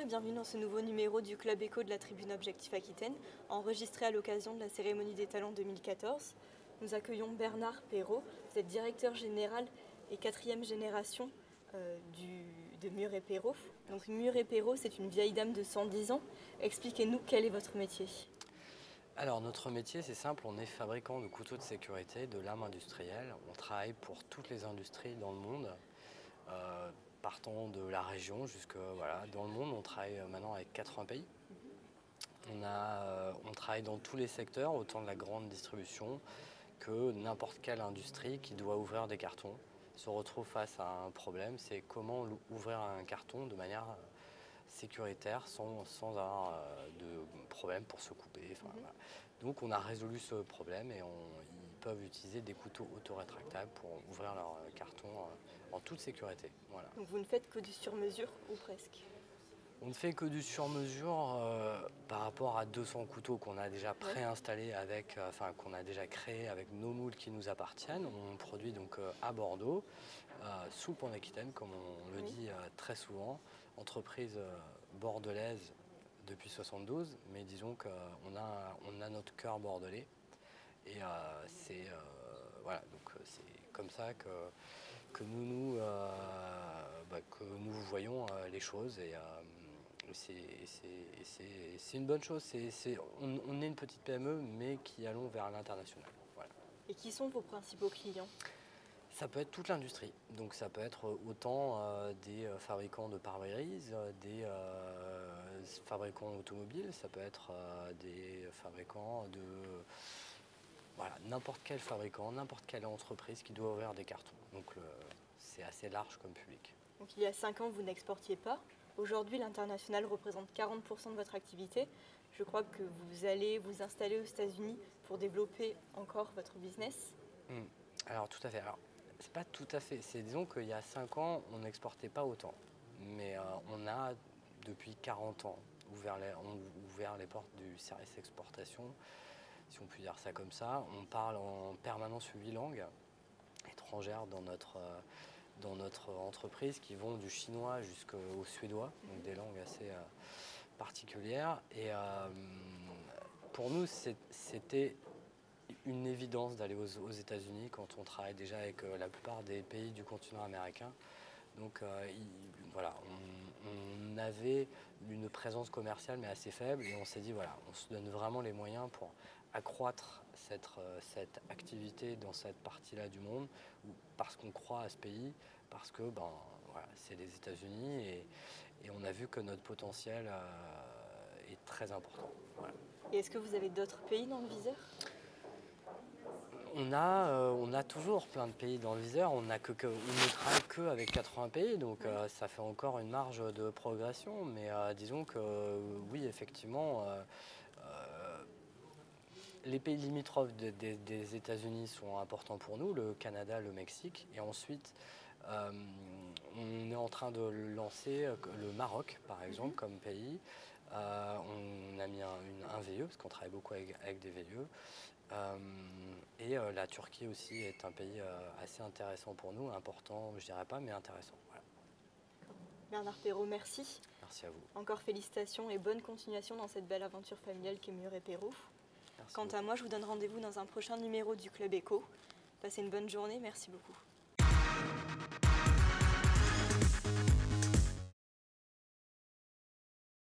Bonjour et bienvenue dans ce nouveau numéro du Club Éco de la Tribune Objectif Aquitaine, enregistré à l'occasion de la cérémonie des talents 2014. Nous accueillons Bernard Perrault, vous êtes directeur général et 4e génération de Muret Perrault. Donc Muret Perrault, c'est une vieille dame de 110 ans. Expliquez-nous quel est votre métier. Alors notre métier c'est simple, on est fabricant de couteaux de sécurité, de lames industrielles. On travaille pour toutes les industries dans le monde, partant de la région jusque dans le monde. On travaille maintenant avec 80 pays. On travaille dans tous les secteurs, autant de la grande distribution que n'importe quelle industrie qui doit ouvrir des cartons. Se retrouve face à un problème, c'est comment ouvrir un carton de manière sécuritaire sans avoir de problème pour se couper. Voilà. Donc on a résolu ce problème et ils peuvent utiliser des couteaux autorétractables pour ouvrir leur carton en toute sécurité. Voilà. Donc vous ne faites que du sur-mesure ou presque? On ne fait que du sur-mesure par rapport à 200 couteaux qu'on a déjà préinstallés qu'on a déjà créés avec nos moules qui nous appartiennent. On produit donc à Bordeaux, sous Pont-d'Aquitaine, comme on le dit très souvent, entreprise bordelaise depuis 72, mais disons qu'on a notre cœur bordelais. Et c'est comme ça que nous voyons les choses. Et c'est une bonne chose. On est une petite PME, mais qui allons vers l'international. Voilà. Et qui sont vos principaux clients? Ça peut être toute l'industrie. Donc ça peut être autant des fabricants de pare-brise, des fabricants automobiles, ça peut être des fabricants de... Voilà, n'importe quel fabricant, n'importe quelle entreprise qui doit ouvrir des cartons. Donc c'est assez large comme public. Donc il y a 5 ans, vous n'exportiez pas. Aujourd'hui, l'international représente 40% de votre activité. Je crois que vous allez vous installer aux États-Unis pour développer encore votre business. Alors tout à fait. Alors, c'est pas tout à fait. Disons qu'il y a 5 ans, on n'exportait pas autant. Mais on a, depuis 40 ans, ouvert les portes du service exportation, si on peut dire ça comme ça. On parle en permanence 8 langues étrangères dans notre entreprise, qui vont du chinois jusqu'au suédois, donc des langues assez particulières. Et pour nous, c'était une évidence d'aller aux États-Unis quand on travaille déjà avec la plupart des pays du continent américain. Donc on avait une présence commerciale mais assez faible, et on s'est dit on se donne vraiment les moyens pour accroître cette activité dans cette partie-là du monde, parce qu'on croit à ce pays, parce que c'est les États-Unis, et on a vu que notre potentiel est très important. Voilà. Et est-ce que vous avez d'autres pays dans le viseur ? On a toujours plein de pays dans le viseur. On ne travaille qu'avec 80 pays, donc ça fait encore une marge de progression. Mais disons que oui, effectivement, les pays limitrophes des États-Unis sont importants pour nous, le Canada, le Mexique. Et ensuite, on est en train de lancer le Maroc, par exemple, comme pays. On a mis un VE, parce qu'on travaille beaucoup avec des VE. Et la Turquie aussi est un pays assez intéressant pour nous, important, je dirais pas, mais intéressant. Voilà. Bernard Perrault, merci. Merci à vous. Encore félicitations et bonne continuation dans cette belle aventure familiale qu'est Muret Perrault. Quant à moi, je vous donne rendez-vous dans un prochain numéro du Club Éco. Passez une bonne journée, merci beaucoup.